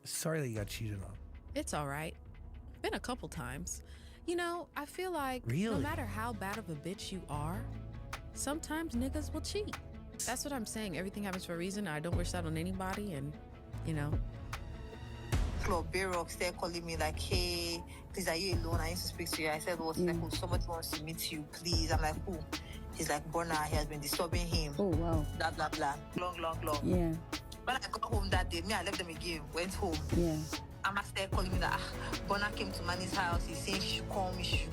Sorry that you got cheated on. It's all right. Been a couple times. You know, I feel like no Really? matter how bad of a bitch you are, sometimes niggas will cheat. That's what I'm saying. Everything happens for a reason. I don't wish that on anybody, and, you know. Club Bay upstairs calling me like, hey, please, are you alone? I need to speak to you. I said, what's like, oh, somebody wants to meet you, please. I'm like, who? He's like, Burna, he has been disturbing him. Oh, wow. Blah, blah, blah. Long. Yeah. When I got home that day, I left them again, went home. Yeah. Amma started calling me that Burna came to Manny's house. He's saying she should call me.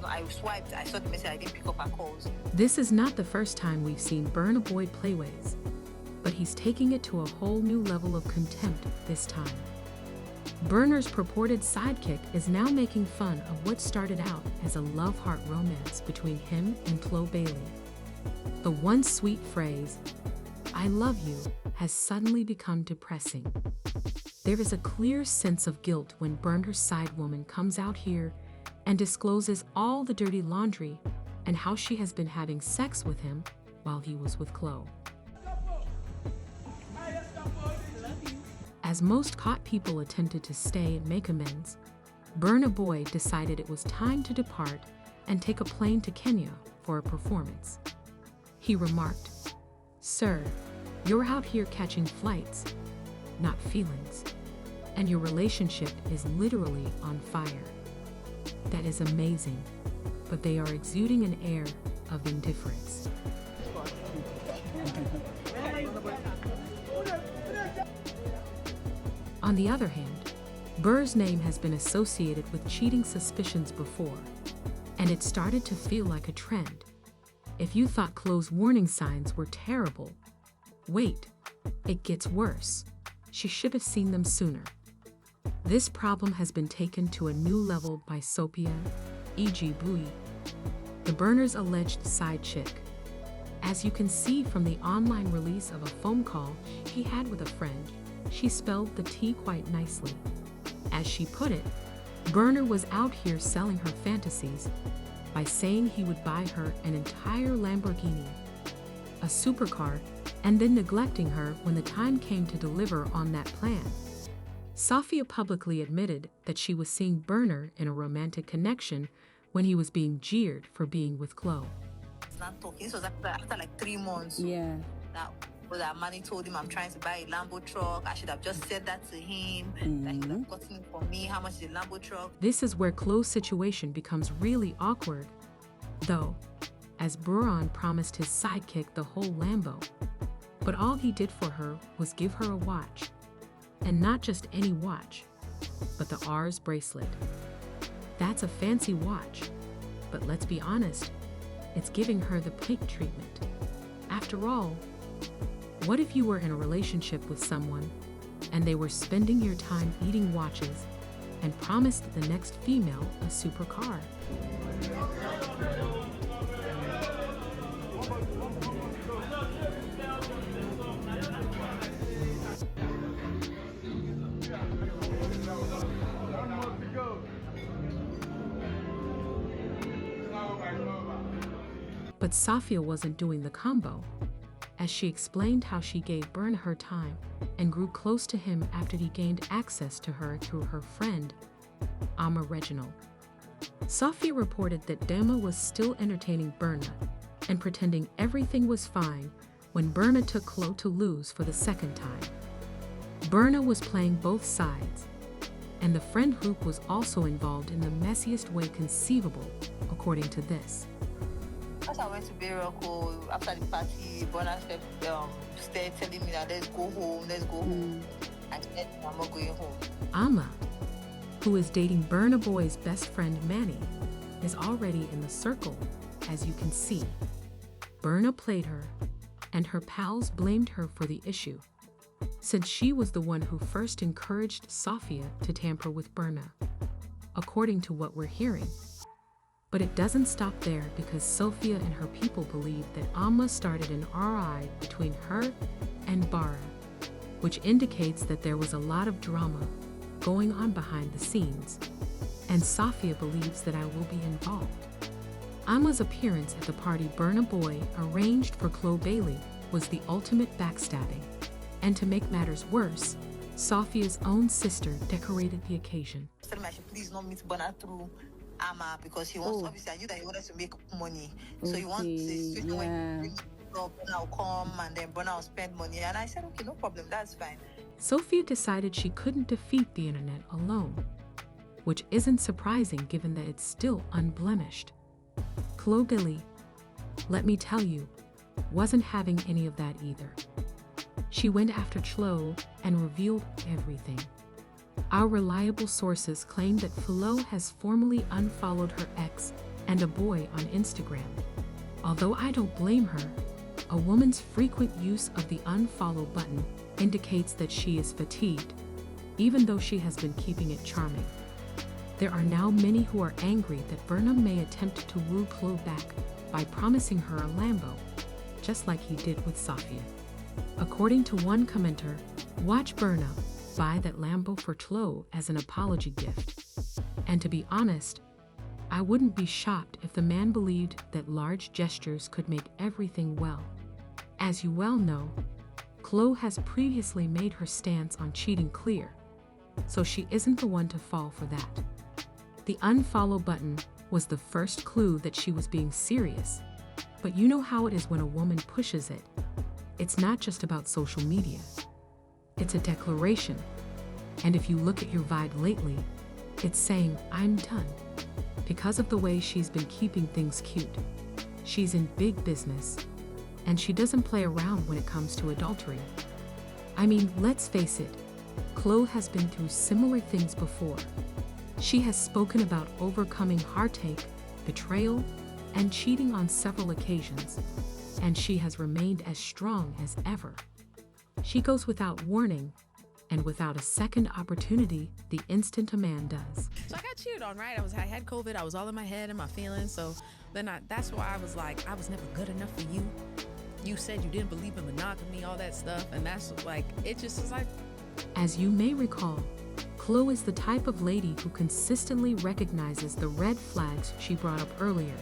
I swiped. I saw the message. I didn't pick up her calls. This is not the first time we've seen Burna Boy play ways, but he's taking it to a whole new level of contempt this time. Burna's purported sidekick is now making fun of what started out as a love-heart romance between him and Flo Bailey. The once sweet phrase, "I love you," has suddenly become depressing. There is a clear sense of guilt when Burna's side woman comes out here and discloses all the dirty laundry and how she has been having sex with him while he was with Chloe. As most caught people attempted to stay and make amends, Burna Boy decided it was time to depart and take a plane to Kenya for a performance. He remarked, "Sir, you're out here catching flights, not feelings, and your relationship is literally on fire. That is amazing, but they are exuding an air of indifference." On the other hand, Burr's name has been associated with cheating suspicions before, and it started to feel like a trend. If you thought Chloe's warning signs were terrible, wait, it gets worse. She should have seen them sooner. This problem has been taken to a new level by Sophia, e.g. Bui, the Burna's alleged side chick. As you can see from the online release of a phone call he had with a friend, she spelled the T quite nicely. As she put it, Burna was out here selling her fantasies by saying he would buy her an entire Lamborghini, a supercar, and then neglecting her when the time came to deliver on that plan. Sophia publicly admitted that she was seeing Burna in a romantic connection when he was being jeered for being with Chloe. It's not talking. This was after like 3 months. Yeah. That Manny told him I'm trying to buy a Lambo truck. I should have just said that to him. That he would have gotten it for me. How much is a Lambo truck? This is where Chloe's situation becomes really awkward, though, as Burna promised his sidekick the whole Lambo. But all he did for her was give her a watch. And not just any watch, but the R's bracelet. That's a fancy watch, but let's be honest, it's giving her the pink treatment. After all, what if you were in a relationship with someone and they were spending your time eating watches and promised the next female a supercar? But Sophia wasn't doing the combo, as she explained how she gave Burna her time and grew close to him after he gained access to her through her friend, Amma Reginald. Sophia reported that Dema was still entertaining Burna and pretending everything was fine when Burna took Chloe to lose for the second time. Burna was playing both sides, and the friend group was also involved in the messiest way conceivable, according to this. As I went to Beroko after the party, Burna started telling me that let's go home. I said I'm not going home. Amma, who is dating Burna Boy's best friend Manny, is already in the circle, as you can see. Burna played her, and her pals blamed her for the issue, since she was the one who first encouraged Sophia to tamper with Burna, according to what we're hearing. But it doesn't stop there, because Sophia and her people believe that Amma started an RI between her and Bara, which indicates that there was a lot of drama going on behind the scenes, and Sophia believes that I will be involved. Amma's appearance at the party Burna Boy arranged for Chloe Bailey was the ultimate backstabbing, and to make matters worse, Sophia's own sister decorated the occasion. Tell me I should please not meet Burna through Ama because he wants, obviously, I knew that he wanted to make money. So he wants a situation where Burna will come and then Burna will spend money. And I said, okay, no problem, that's fine. Sophia decided she couldn't defeat the internet alone, which isn't surprising given that it's still unblemished. Chloe Gilly, let me tell you, wasn't having any of that either. She went after Chloe and revealed everything. Our reliable sources claim that Flo has formally unfollowed her ex and a boy on Instagram. Although I don't blame her, a woman's frequent use of the unfollow button indicates that she is fatigued, even though she has been keeping it charming. There are now many who are angry that Burna may attempt to woo Chloe back by promising her a Lambo, just like he did with Sophia. According to one commenter, watch Burna buy that Lambo for Chloe as an apology gift. And to be honest, I wouldn't be shocked if the man believed that large gestures could make everything well. As you well know, Chloe has previously made her stance on cheating clear, so she isn't the one to fall for that. The unfollow button was the first clue that she was being serious, but you know how it is when a woman pushes it. It's not just about social media. It's a declaration, and if you look at your vibe lately, it's saying, I'm done. Because of the way she's been keeping things cute. She's in big business, and she doesn't play around when it comes to adultery. I mean, let's face it, Chloe has been through similar things before. She has spoken about overcoming heartache, betrayal, and cheating on several occasions, and she has remained as strong as ever. She goes without warning, and without a second opportunity the instant a man does. So I got cheated on, right? I had COVID. I was all in my head and my feelings. So then that's why I was like, I was never good enough for you. You said you didn't believe in monogamy, all that stuff. And that's like, it just was like. As you may recall, Chloe is the type of lady who consistently recognizes the red flags she brought up earlier,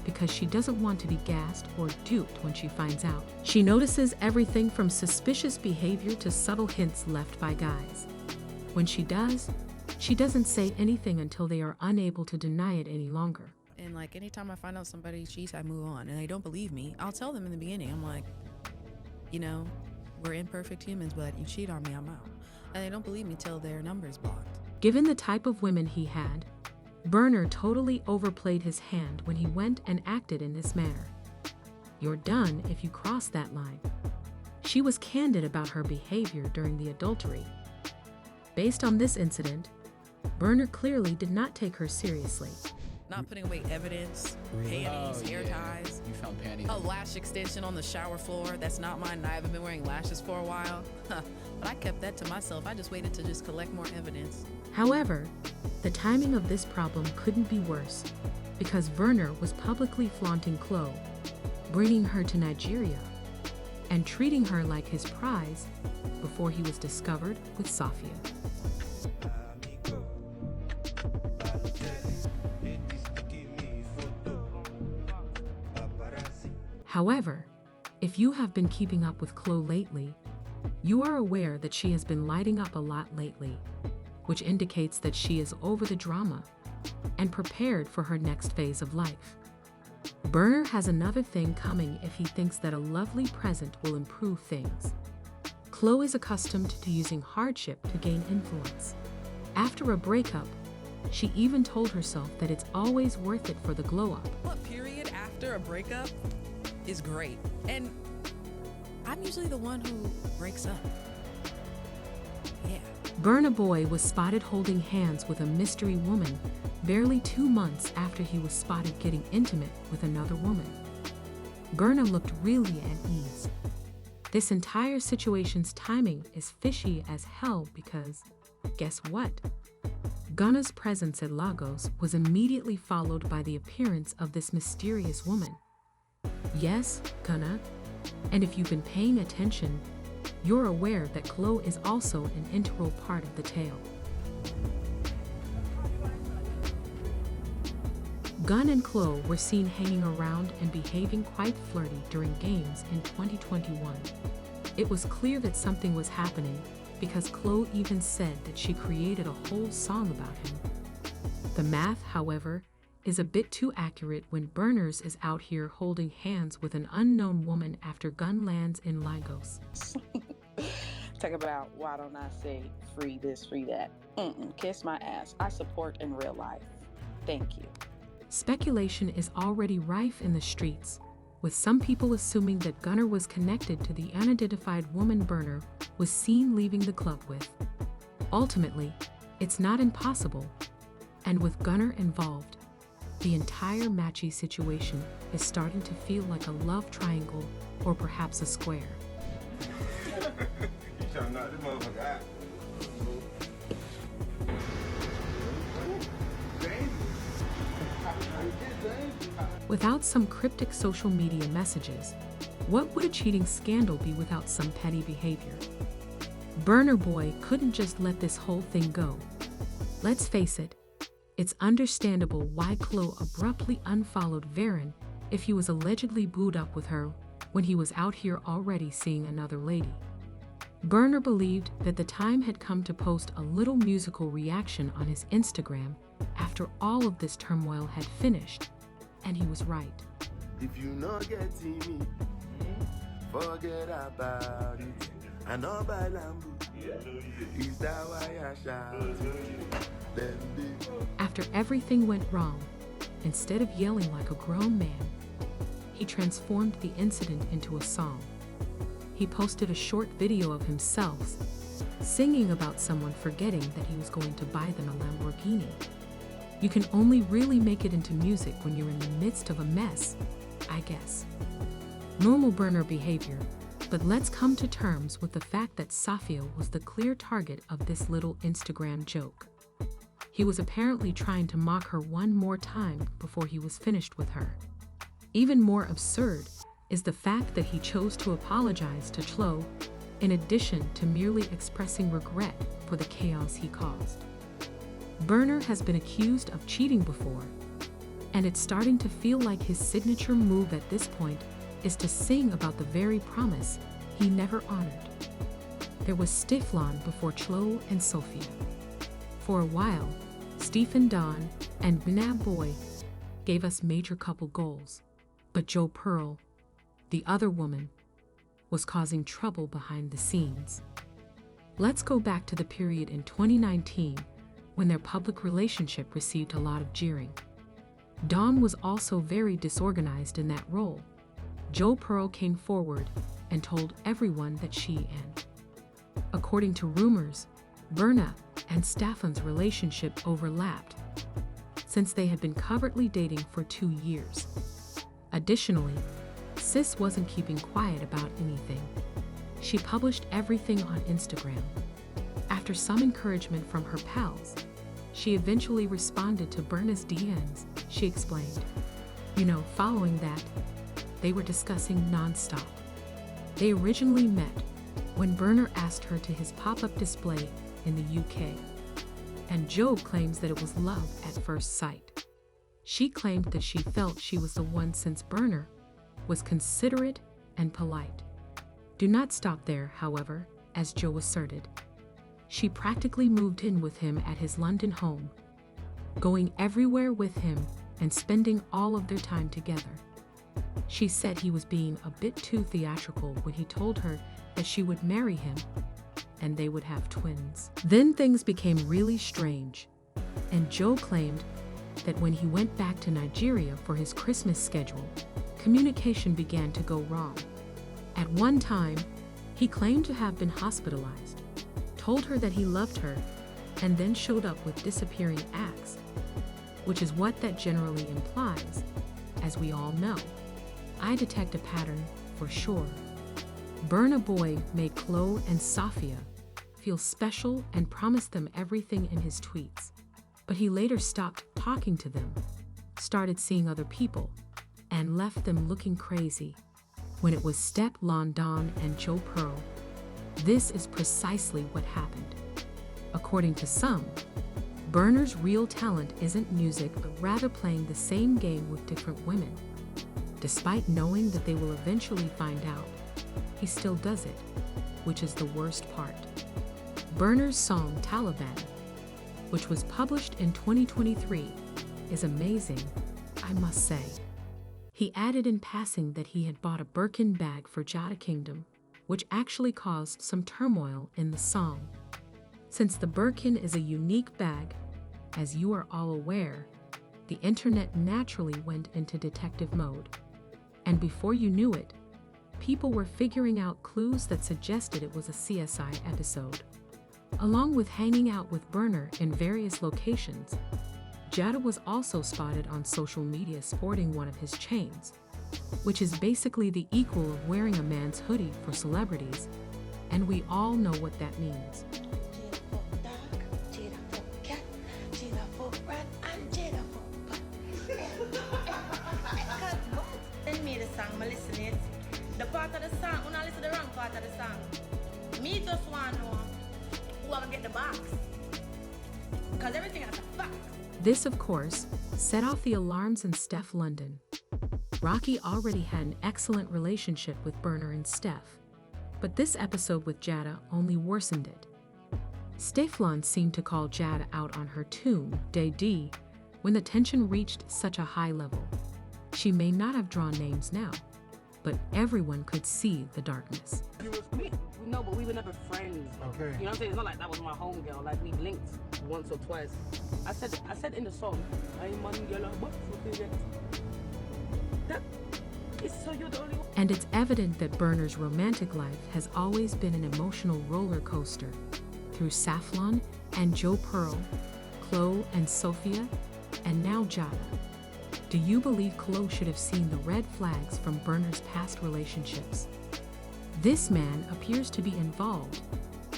because she doesn't want to be gassed or duped when she finds out. She notices everything from suspicious behavior to subtle hints left by guys. When she does, she doesn't say anything until they are unable to deny it any longer. And like anytime I find out somebody cheats, I move on. And they don't believe me, I'll tell them in the beginning. I'm like, you know, we're imperfect humans, but you cheat on me, I'm out. And they don't believe me till their number's blocked. Given the type of women he had, Burna totally overplayed his hand when he went and acted in this manner. You're done if you cross that line. She was candid about her behavior during the adultery. Based on this incident, Burna clearly did not take her seriously. Not putting away evidence, panties, hair ties. You found panties. A lash extension on the shower floor. That's not mine. I haven't been wearing lashes for a while. But I kept that to myself. I just waited to just collect more evidence. However, the timing of this problem couldn't be worse, because Burna was publicly flaunting Chloe, bringing her to Nigeria, and treating her like his prize before he was discovered with Sophia. However, if you have been keeping up with Chloe lately, you are aware that she has been lighting up a lot lately, which indicates that she is over the drama and prepared for her next phase of life. Burna has another thing coming if he thinks that a lovely present will improve things. Chloe is accustomed to using hardship to gain influence. After a breakup, she even told herself that it's always worth it for the glow-up. What period after a breakup is great. And I'm usually the one who breaks up. Yeah. Burna Boy was spotted holding hands with a mystery woman barely 2 months after he was spotted getting intimate with another woman. Burna looked really at ease. This entire situation's timing is fishy as hell because, guess what? Gunna's presence at Lagos was immediately followed by the appearance of this mysterious woman. Yes, Gunna, and if you've been paying attention, you're aware that Chloe is also an integral part of the tale. Gunna and Chloe were seen hanging around and behaving quite flirty during games in 2021. It was clear that something was happening, because Chloe even said that she created a whole song about him. The math, however, is a bit too accurate when Burners is out here holding hands with an unknown woman after gun lands in Lagos. Talk about why don't I say free this, free that. Kiss my ass. I support in real life. Thank you. Speculation is already rife in the streets, with some people assuming that Gunner was connected to the unidentified woman Burner was seen leaving the club with. Ultimately, it's not impossible, and with Gunner involved, the entire Matchy situation is starting to feel like a love triangle or perhaps a square. You trying to knock this motherfucker out. Without some cryptic social media messages, what would a cheating scandal be without some petty behavior? Burna Boy couldn't just let this whole thing go. Let's face it, it's understandable why Chloe abruptly unfollowed Varen if he was allegedly booed up with her when he was out here already seeing another lady. Burner believed that the time had come to post a little musical reaction on his Instagram after all of this turmoil had finished, and he was right. If you not getting me, forget about it. I know by Lambo. Is that why I shout? After everything went wrong, instead of yelling like a grown man, he transformed the incident into a song. He posted a short video of himself singing about someone forgetting that he was going to buy them a Lamborghini. You can only really make it into music when you're in the midst of a mess, I guess. Normal Burner behavior, but let's come to terms with the fact that Safia was the clear target of this little Instagram joke. He was apparently trying to mock her one more time before he was finished with her. Even more absurd is the fact that he chose to apologize to Chloe in addition to merely expressing regret for the chaos he caused. Burner has been accused of cheating before, and it's starting to feel like his signature move at this point is to sing about the very promise he never honored. There was Stiflon before Chloe and Sophia. For a while, Stephen Don and Burna Boy gave us major couple goals, but Joe Pearl, the other woman, was causing trouble behind the scenes. Let's go back to the period in 2019 when their public relationship received a lot of jeering. Dawn was also very disorganized in that role. Joe Pearl came forward and told everyone that she and, according to rumors, Burna and Staffan's relationship overlapped, since they had been covertly dating for 2 years. Additionally, Sis wasn't keeping quiet about anything. She published everything on Instagram. After some encouragement from her pals, she eventually responded to Burna's DMs. She explained, following that, they were discussing nonstop. They originally met when Burner asked her to his pop-up display in the UK, and Joe claims that it was love at first sight. She claimed that she felt she was the one since Burner was considerate and polite. Do not stop there, however, as Joe asserted. She practically moved in with him at his London home, going everywhere with him and spending all of their time together. She said he was being a bit too theatrical when he told her that she would marry him and they would have twins. Then things became really strange, and Joe claimed that when he went back to Nigeria for his Christmas schedule, communication began to go wrong. At one time, he claimed to have been hospitalized, told her that he loved her, and then showed up with disappearing acts, which is what that generally implies, as we all know. I detect a pattern for sure. Burna Boy made Chloe and Safia feel special and promised them everything in his tweets, but he later stopped talking to them, started seeing other people, and left them looking crazy when it was Step London and Joe Pearl. This is precisely what happened. According to some, Burner's real talent isn't music but rather playing the same game with different women. Despite knowing that they will eventually find out, he still does it, which is the worst part. Burna's song Taliban, which was published in 2023, is amazing, I must say. He added in passing that he had bought a Birkin bag for Jada Kingdom, which actually caused some turmoil in the song. Since the Birkin is a unique bag, as you are all aware, the internet naturally went into detective mode. And before you knew it, people were figuring out clues that suggested it was a CSI episode. Along with hanging out with Burna in various locations, Jada was also spotted on social media sporting one of his chains, which is basically the equal of wearing a man's hoodie for celebrities, and we all know what that means. Send me the song, I listen it. The part of the song, when I listen to the wrong part of the song, me just want to know who I'm gonna get the box. Because everything has a box. This, of course, set off the alarms in Steph London. Rocky already had an excellent relationship with Burna and Steph, but this episode with Jada only worsened it. Stefan seemed to call Jada out on her tune, Day D, when the tension reached such a high level. She may not have drawn names now, but everyone could see the darkness. No, but we were never friends. Okay. You know what I'm saying? It's not like that was my homegirl. Like, we blinked once or twice. I said in the song, I'm man girl, but that is so you're the only one. And it's evident that Burna's romantic life has always been an emotional roller coaster through Safflon and Joe Pearl, Chloe and Sophia, and now Jada. Do you believe Chloe should have seen the red flags from Burna's past relationships? This man appears to be involved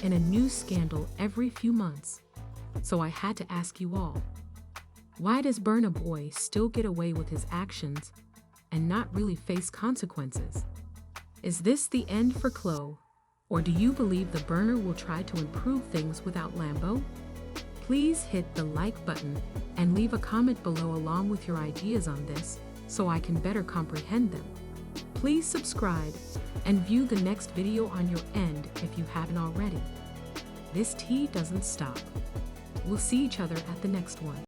in a new scandal every few months, so I had to ask you all, why does Burna Boy still get away with his actions and not really face consequences? Is this the end for Chloe, or do you believe the Burna will try to improve things without Lambo? Please hit the like button and leave a comment below along with your ideas on this so I can better comprehend them. Please subscribe and view the next video on your end if you haven't already. This tea doesn't stop. We'll see each other at the next one.